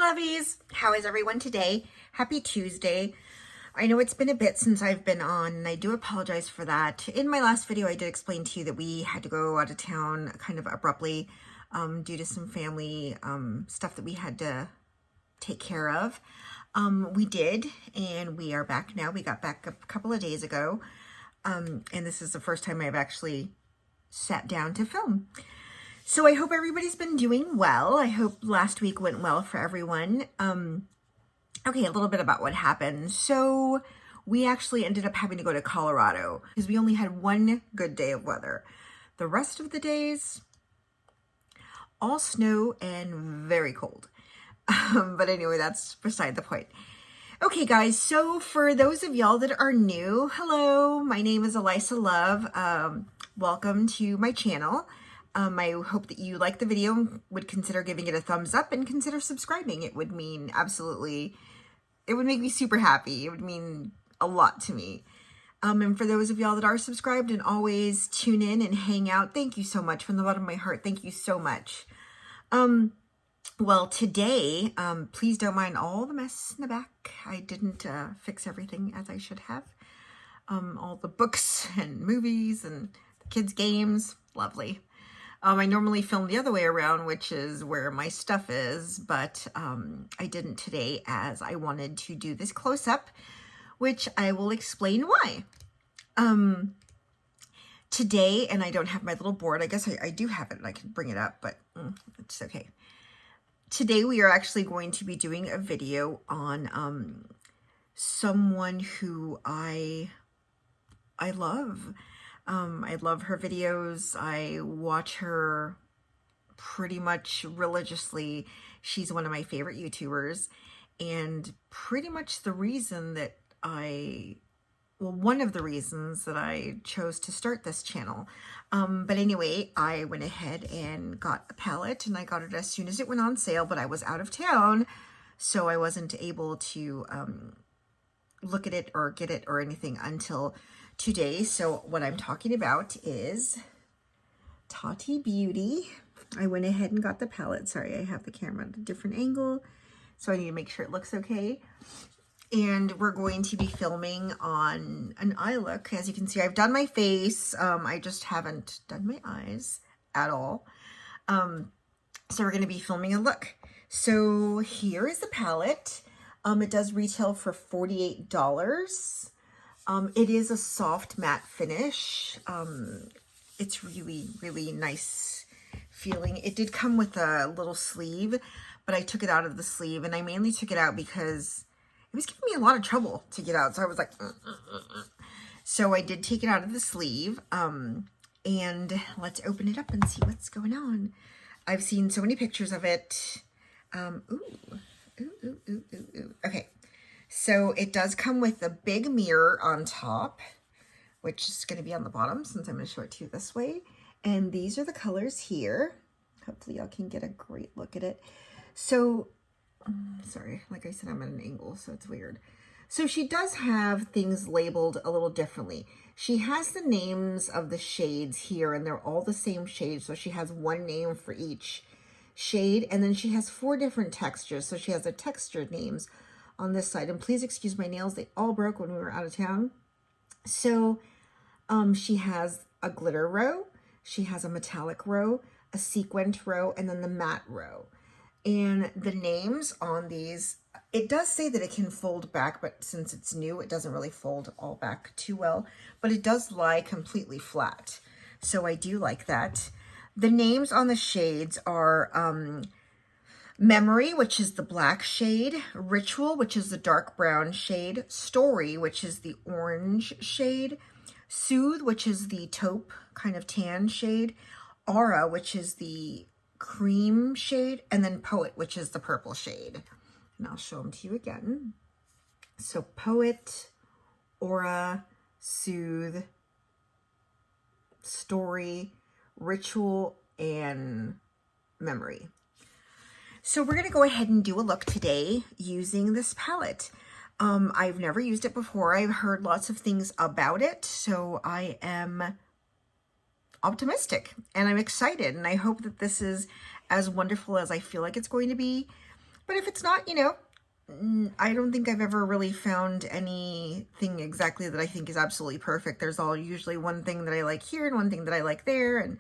Lovies! How is everyone today? Happy Tuesday. I know it's been a bit since I've been on, and I do apologize for that. In my last video, I did explain to you that we had to go out of town kind of abruptly due to some family stuff that we had to take care of. We did, and we are back now. We got back a couple of days ago, and this is the first time I've actually sat down to film. So I hope everybody's been doing well. I hope last week went well for everyone. Okay, a little bit about what happened. So we actually ended up having to go to Colorado because we only had one good day of weather. The rest of the days, all snow and very cold. But anyway, that's beside the point. Okay, guys, so for those of y'all that are new, hello, my name is Alyssa Love. Welcome to my channel. I hope that you like the video, would consider giving it a thumbs up, and consider subscribing. It would mean absolutely, it would make me super happy. It would mean a lot to me. And for those of y'all that are subscribed and always tune in and hang out, thank you so much from the bottom of my heart. Thank you so much. Well, today, please don't mind all the mess in the back. I didn't fix everything as I should have. All the books and movies and the kids' games, lovely. I normally film the other way around, which is where my stuff is, but I didn't today as I wanted to do this close-up, which I will explain why. Today, and I don't have my little board. I guess I do have it and I can bring it up, but it's okay. Today we are actually going to be doing a video on someone who I love. I love her videos. I watch her pretty much religiously. She's one of my favorite YouTubers, and pretty much the reason that one of the reasons that I chose to start this channel. But anyway, I went ahead and got a palette, and I got it as soon as it went on sale, but I was out of town, so I wasn't able to look at it or get it or anything until today. So what I'm talking about is Tati Beauty. I went ahead and got the palette. Sorry, I have the camera at a different angle, so I need to make sure it looks okay. And we're going to be filming on an eye look. As you can see, I've done my face. I just haven't done my eyes at all. So we're going to be filming a look. So here is the palette. It does retail for $48. It is a soft matte finish. It's really, really nice feeling. It did come with a little sleeve, but I took it out of the sleeve, and I mainly took it out because it was giving me a lot of trouble to get out. So I was like, So I did take it out of the sleeve. And let's open it up and see what's going on. I've seen so many pictures of it. Okay. So it does come with a big mirror on top, which is going to be on the bottom since I'm going to show it to you this way. And these are the colors here. Hopefully y'all can get a great look at it. So, sorry, like I said, I'm at an angle, so it's weird. So she does have things labeled a little differently. She has the names of the shades here, and they're all the same shade. So she has one name for each shade, and then she has 4 different textures. So she has the texture names on this side. And please excuse my nails, they all broke when we were out of town. So she has a glitter row, she has a metallic row, a sequined row, and then the matte row. And the names on these, it does say that it can fold back, but since it's new, it doesn't really fold all back too well, but it does lie completely flat. So I do like that. The names on the shades are Memory, which is the black shade, Ritual, which is the dark brown shade, Story, which is the orange shade, Soothe, which is the taupe kind of tan shade, Aura, which is the cream shade, and then Poet, which is the purple shade. And I'll show them to you again. So Poet, Aura, Soothe, Story, Ritual, and Memory. So we're going to go ahead and do a look today using this palette. I've never used it before. I've heard lots of things about it, so I am optimistic and I'm excited, and I hope that this is as wonderful as I feel like it's going to be. But if it's not, you know, I don't think I've ever really found anything exactly that I think is absolutely perfect. There's all usually one thing that I like here and one thing that I like there.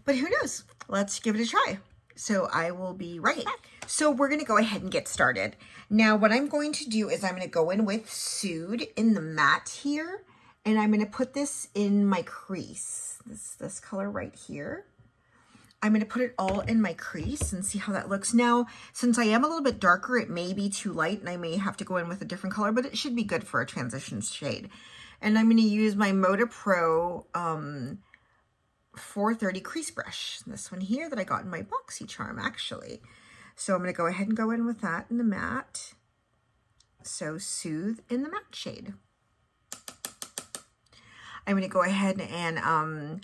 But who knows? Let's give it a try. So I will be right back. So we're going to go ahead and get started. Now what I'm going to do is I'm going to go in with Soothe in the matte here. And I'm going to put this in my crease. This color right here. I'm going to put it all in my crease and see how that looks. Now, since I am a little bit darker, it may be too light and I may have to go in with a different color, but it should be good for a transition shade. And I'm going to use my Moda Pro 430 crease brush. This one here that I got in my BoxyCharm, actually. So I'm going to go ahead and go in with that in the matte. So Soothe in the matte shade. I'm going to go ahead and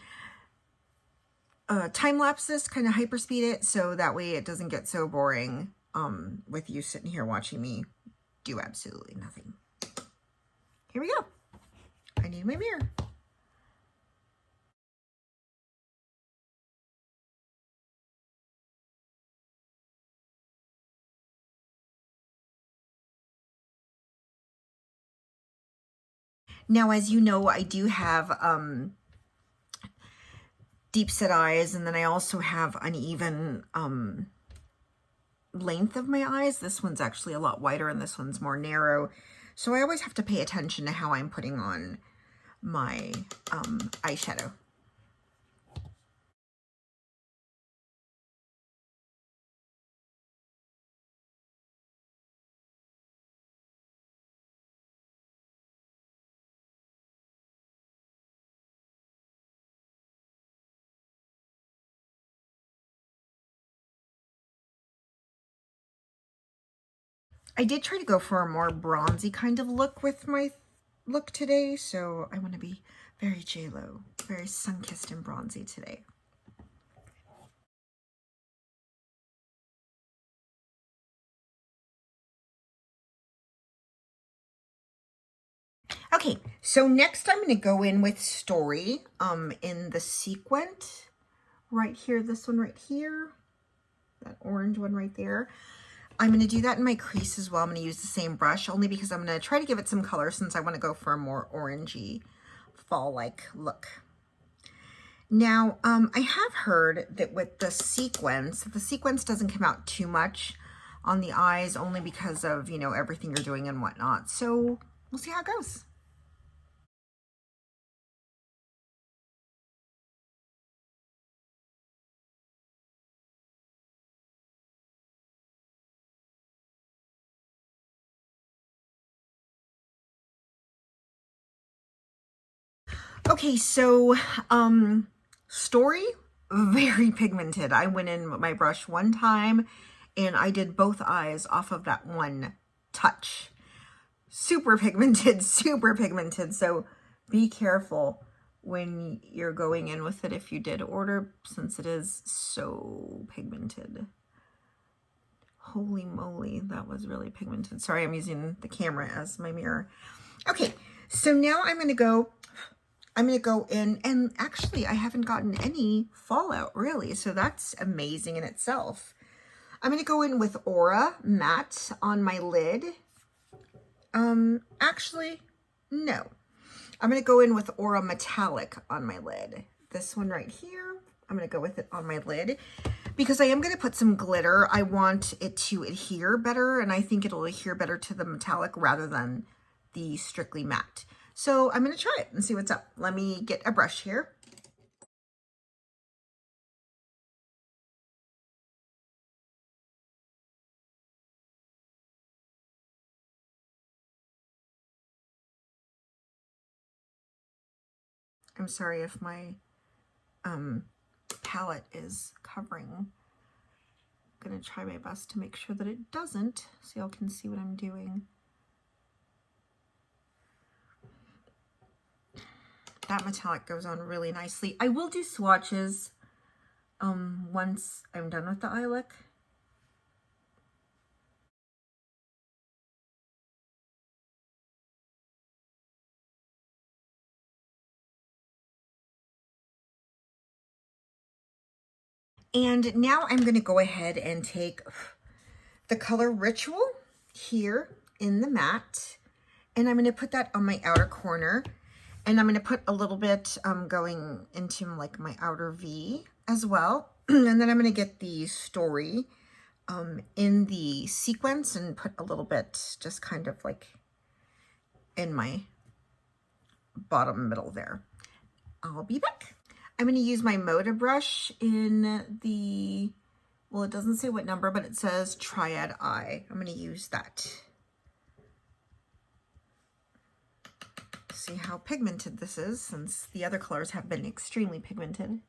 time-lapse this, kind of hyperspeed it, so that way it doesn't get so boring with you sitting here watching me do absolutely nothing. Here we go. I need my mirror. Now, as you know, I do have deep set eyes, and then I also have uneven length of my eyes. This one's actually a lot wider and this one's more narrow. So I always have to pay attention to how I'm putting on my eyeshadow. I did try to go for a more bronzy kind of look with my look today, so I want to be very J-Lo, very sun-kissed and bronzy today. Okay, so next I'm going to go in with Story in the sequent right here, this one right here, that orange one right there. I'm going to do that in my crease as well. I'm going to use the same brush only because I'm going to try to give it some color since I want to go for a more orangey fall-like look. Now, I have heard that with the sequence doesn't come out too much on the eyes only because of, you know, everything you're doing and whatnot. So we'll see how it goes. Okay, so Story, very pigmented. I went in with my brush one time and I did both eyes off of that one touch. Super pigmented, super pigmented. So be careful when you're going in with it if you did order, since it is so pigmented. Holy moly, that was really pigmented. Sorry, I'm using the camera as my mirror. Okay, so now I'm going to go in, and actually I haven't gotten any fallout really, so that's amazing in itself. I'm going to go in with Aura Matte on my lid. Actually, no. I'm going to go in with Aura Metallic on my lid. This one right here, I'm going to go with it on my lid because I am going to put some glitter. I want it to adhere better, and I think it'll adhere better to the metallic rather than the strictly matte. So I'm going to try it and see what's up. Let me get a brush here. I'm sorry if my palette is covering. I'm going to try my best to make sure that it doesn't, so y'all can see what I'm doing. That metallic goes on really nicely. I will do swatches once I'm done with the eye look. And now I'm going to go ahead and take the color Ritual here in the matte. And I'm going to put that on my outer corner. And I'm going to put a little bit going into like my outer V as well. And then I'm going to get the Story in the sequence and put a little bit just kind of like in my bottom middle there. I'll be back. I'm going to use my Moda brush in the, well, it doesn't say what number, but it says Triad Eye. I'm going to use that. See how pigmented this is, since the other colors have been extremely pigmented.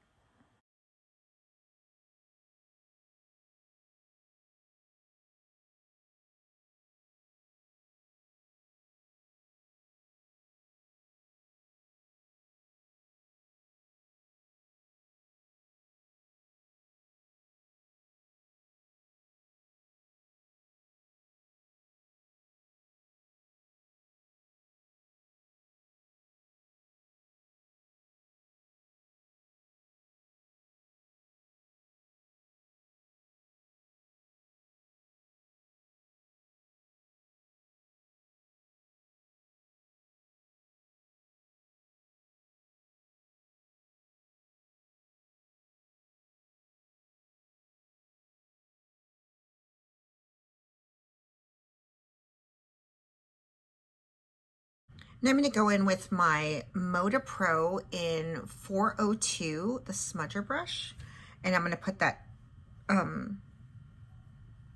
Now I'm going to go in with my Moda Pro in 402, the smudger brush, and I'm going to put that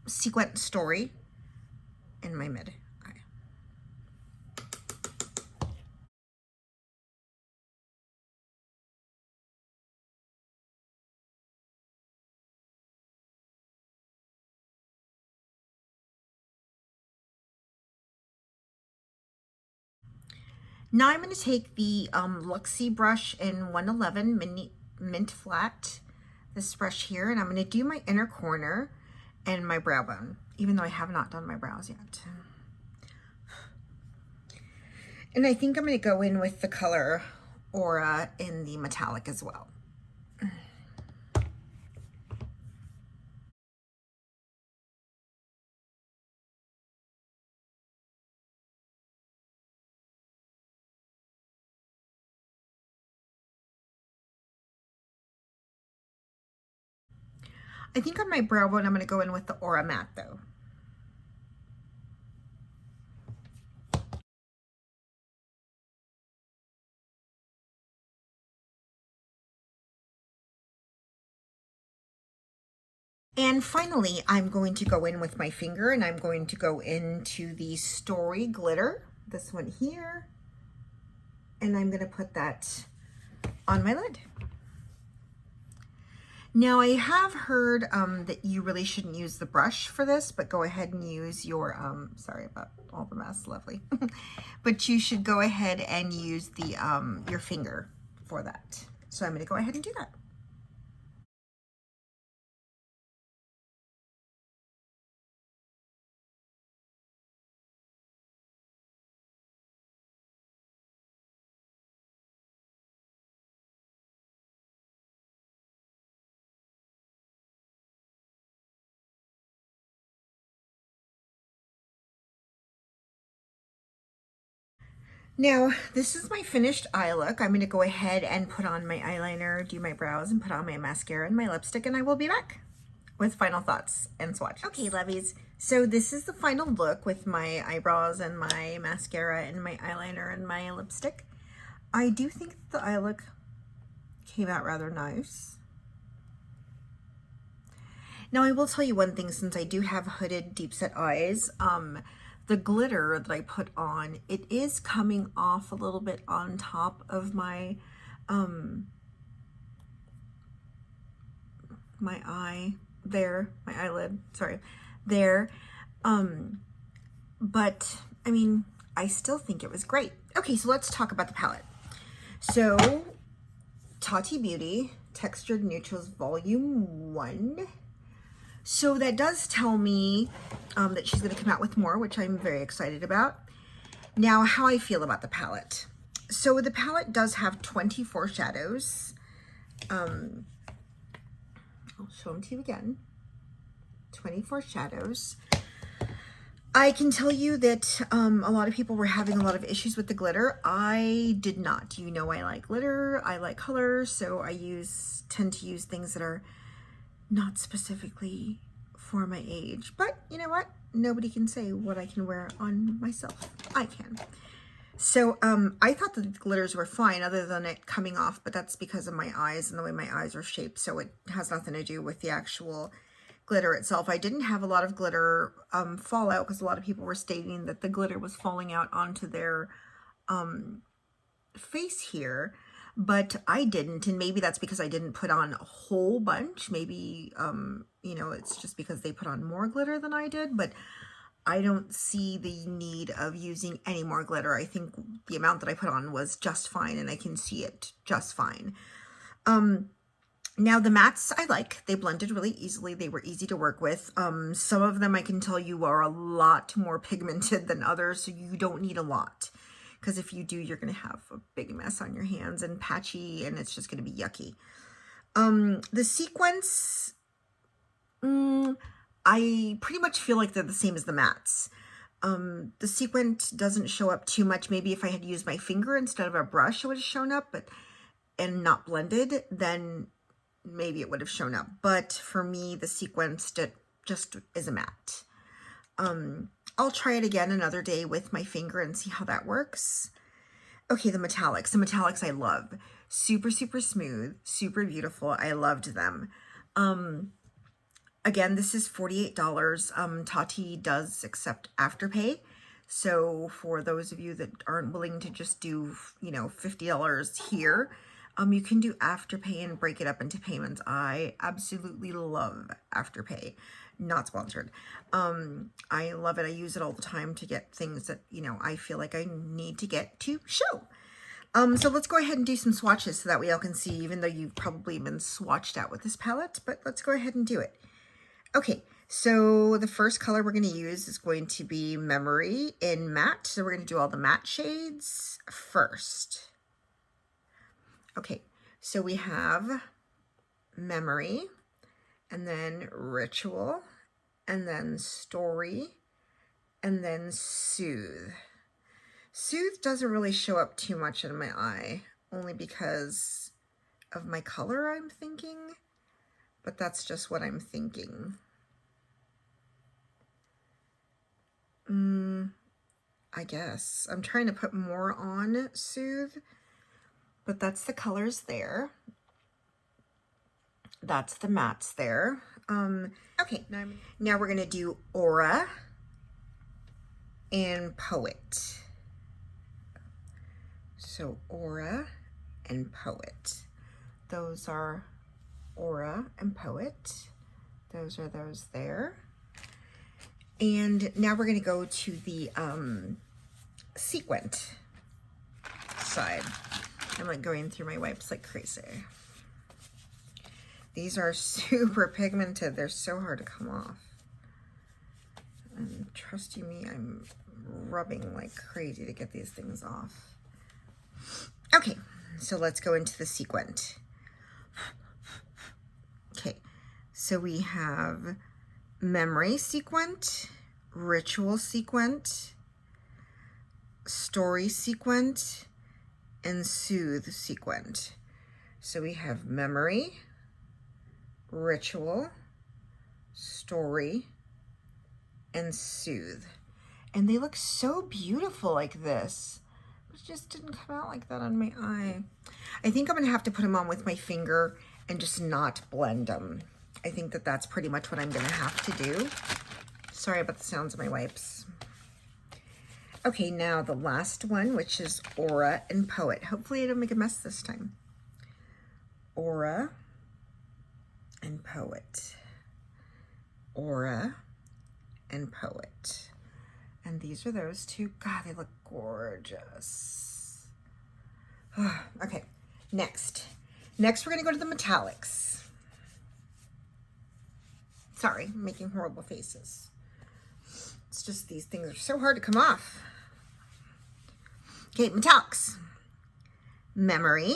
sequence Story in my mid eye. Now I'm going to take the Luxie brush in 111 Mint Flat, this brush here, and I'm going to do my inner corner and my brow bone, even though I have not done my brows yet. And I think I'm going to go in with the color Aura in the metallic as well. I think on my brow bone, I'm going to go in with the Aura Matte though. And finally, I'm going to go in with my finger and I'm going to go into the Story Glitter, this one here, and I'm going to put that on my lid. Now I have heard that you really shouldn't use the brush for this, but go ahead and use your, sorry about all the mess, lovely. But you should go ahead and use the your finger for that. So I'm going to go ahead and do that. Now, this is my finished eye look. I'm going to go ahead and put on my eyeliner, do my brows, and put on my mascara and my lipstick, and I will be back with final thoughts and swatch. Okay, lovies. So this is the final look with my eyebrows and my mascara and my eyeliner and my lipstick. I do think the eye look came out rather nice. Now, I will tell you one thing, since I do have hooded deep set eyes, the glitter that I put on, it is coming off a little bit on top of my my eye there, my eyelid, sorry, there. But I mean, I still think it was great. Okay, so let's talk about the palette. So Tati Beauty Textured Neutrals Volume 1. So that does tell me that she's going to come out with more, which I'm very excited about. Now, how I feel about the palette. So the palette does have 24 shadows. I'll show them to you again. 24 shadows. I can tell you that a lot of people were having a lot of issues with the glitter. I did not. You know, I like glitter, I like color, so I tend to use things that are not specifically for my age. But you know what? Nobody can say what I can wear on myself. I can. So I thought the glitters were fine other than it coming off, but that's because of my eyes and the way my eyes are shaped, so it has nothing to do with the actual glitter itself. I didn't have a lot of glitter fall out because a lot of people were stating that the glitter was falling out onto their face here, but I didn't, and maybe that's because I didn't put on a whole bunch. Maybe you know, it's just because they put on more glitter than I did, but I don't see the need of using any more glitter. I think the amount that I put on was just fine, and I can see it just fine. Now the mattes I like, they blended really easily. They were easy to work with. Some of them I can tell you are a lot more pigmented than others, so you don't need a lot. Because if you do, you're going to have a big mess on your hands and patchy, and it's just going to be yucky. The sequence, I pretty much feel like they're the same as the mattes. The sequent doesn't show up too much. Maybe if I had used my finger instead of a brush, it would have shown up, and not blended, then maybe it would have shown up. But for me, the sequence just is a matte. I'll try it again another day with my finger and see how that works. Okay, the metallics. The metallics I love. Super, super smooth, super beautiful. I loved them. Again, this is $48. Tati does accept Afterpay. So for those of you that aren't willing to just do, you know, $50 here, you can do Afterpay and break it up into payments. I absolutely love Afterpay. Not sponsored. I love it. I use it all the time to get things that, you know, I feel like I need to get to show. So let's go ahead and do some swatches so that way y'all can see, even though you've probably been swatched out with this palette, but let's go ahead and do it. Okay, so the first color we're going to use is going to be Memory in matte. So we're going to do all the matte shades first. Okay, so we have Memory, and then Ritual, and then Story, and then Soothe. Soothe doesn't really show up too much in my eye, only because of my color, I'm thinking, but that's just what I'm thinking. I guess. I'm trying to put more on Soothe, but that's the colors there. That's the mattes there. Okay, now we're gonna do Aura and Poet. So Aura and Poet. Those are Aura and Poet. Those are those there. And now we're gonna go to the sequent side. I'm like going through my wipes like crazy. These are super pigmented. They're so hard to come off. And trust you me, I'm rubbing like crazy to get these things off. Okay, so let's go into the sequent. Okay, so we have Memory sequent, Ritual sequent, Story sequent, and Soothe sequent. So we have Memory, Ritual, Story, and Soothe. And they look so beautiful like this. It just didn't come out like that on my eye. I think I'm gonna have to put them on with my finger and just not blend them. I think that that's pretty much what I'm gonna have to do. Sorry about the sounds of my wipes. Okay, now the last one, which is Aura and Poet. Hopefully I don't make a mess this time. Aura and Poet. Aura and Poet. And these are those two. God, they look gorgeous. Okay, next. Next, we're gonna go to the metallics. Sorry, I'm making horrible faces. It's just these things are so hard to come off. Okay, metallics. Memory,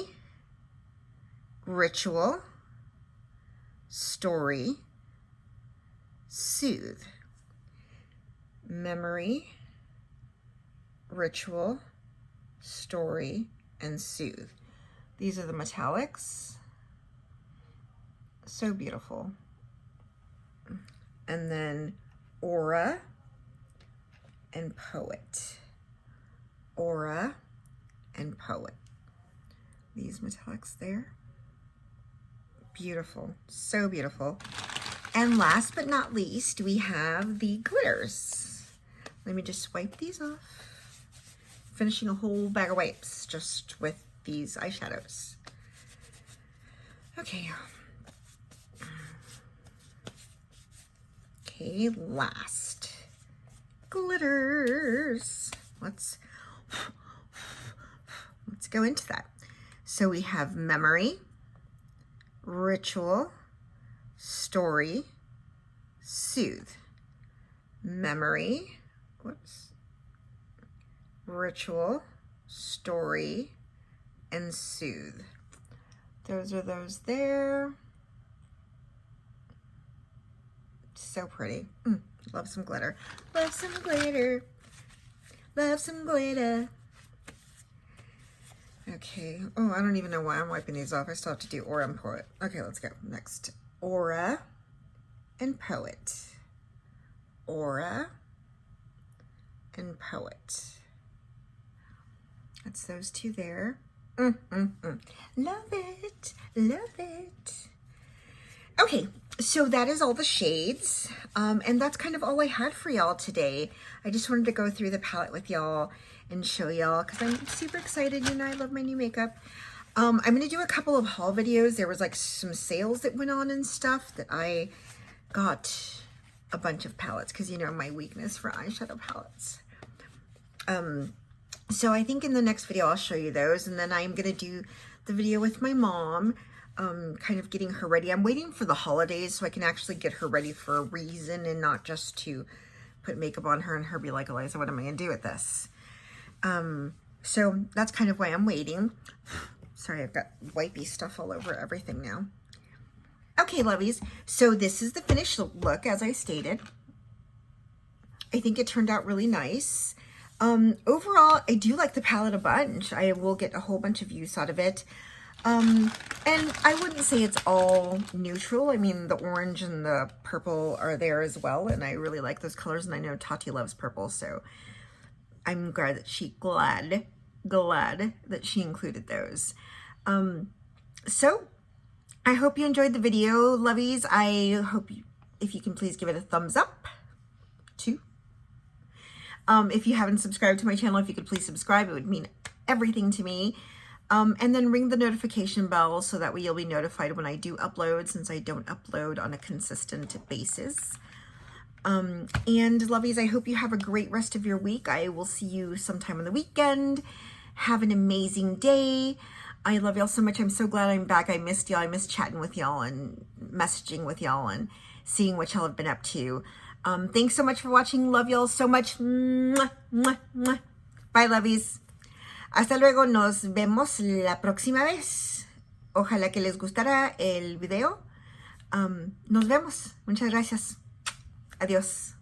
Ritual, Story, Soothe. Memory, Ritual, Story, and Soothe. These are the metallics. So beautiful. And then Aura and Poet. Aura and Poet. These metallics there. Beautiful. So beautiful. And last but not least, we have the glitters. Let me just wipe these off. Finishing a whole bag of wipes just with these eyeshadows. Okay. Okay, last. Glitters. Let's go into that. So we have Memory, Ritual, Story, Soothe. Memory, whoops, Ritual, Story, and Soothe. Those are those there. So pretty. Love some glitter. Love some glitter. Love some glitter. Okay. Oh, I don't even know why I'm wiping these off. I still have to do Aura and Poet. Okay, let's go. Next. Aura and Poet. Aura and Poet. That's those two there. Love it. Love it. Okay, so that is all the shades. And that's kind of all I had for y'all today. I just wanted to go through the palette with y'all and show y'all because I'm super excited. You know, I love my new makeup. I'm going to do a couple of haul videos. There was like some sales that went on and stuff that I got a bunch of palettes because, you know, my weakness for eyeshadow palettes. So I think in the next video I'll show you those, and then I'm going to do the video with my mom, kind of getting her ready. I'm waiting for the holidays so I can actually get her ready for a reason and not just to put makeup on her and her be like, Alyssa, what am I going to do with this? So that's kind of why I'm waiting. Sorry, I've got wipey stuff all over everything now. Okay, lovies, so this is the finished look, as I stated. I think it turned out really nice. Overall, I do like the palette a bunch. I will get a whole bunch of use out of it. And I wouldn't say it's all neutral. I mean, the orange and the purple are there as well, and I really like those colors, and I know Tati loves purple, so I'm glad that that she included those. So I hope you enjoyed the video, lovies. I hope if you can please give it a thumbs up too. If you haven't subscribed to my channel, if you could please subscribe, it would mean everything to me. And then ring the notification bell so that way you'll be notified when I do upload, since I don't upload on a consistent basis. And lovies, I hope you have a great rest of your week. I will see you sometime on the weekend. Have an amazing day. I love y'all so much. I'm so glad I'm back. I missed y'all. I missed chatting with y'all and messaging with y'all and seeing what y'all have been up to. Thanks so much for watching. Love y'all so much. Mwah, mwah, mwah. Bye, lovies. Hasta luego. Nos vemos la próxima vez. Ojalá que les gustara el video. Nos vemos. Muchas gracias. Adiós.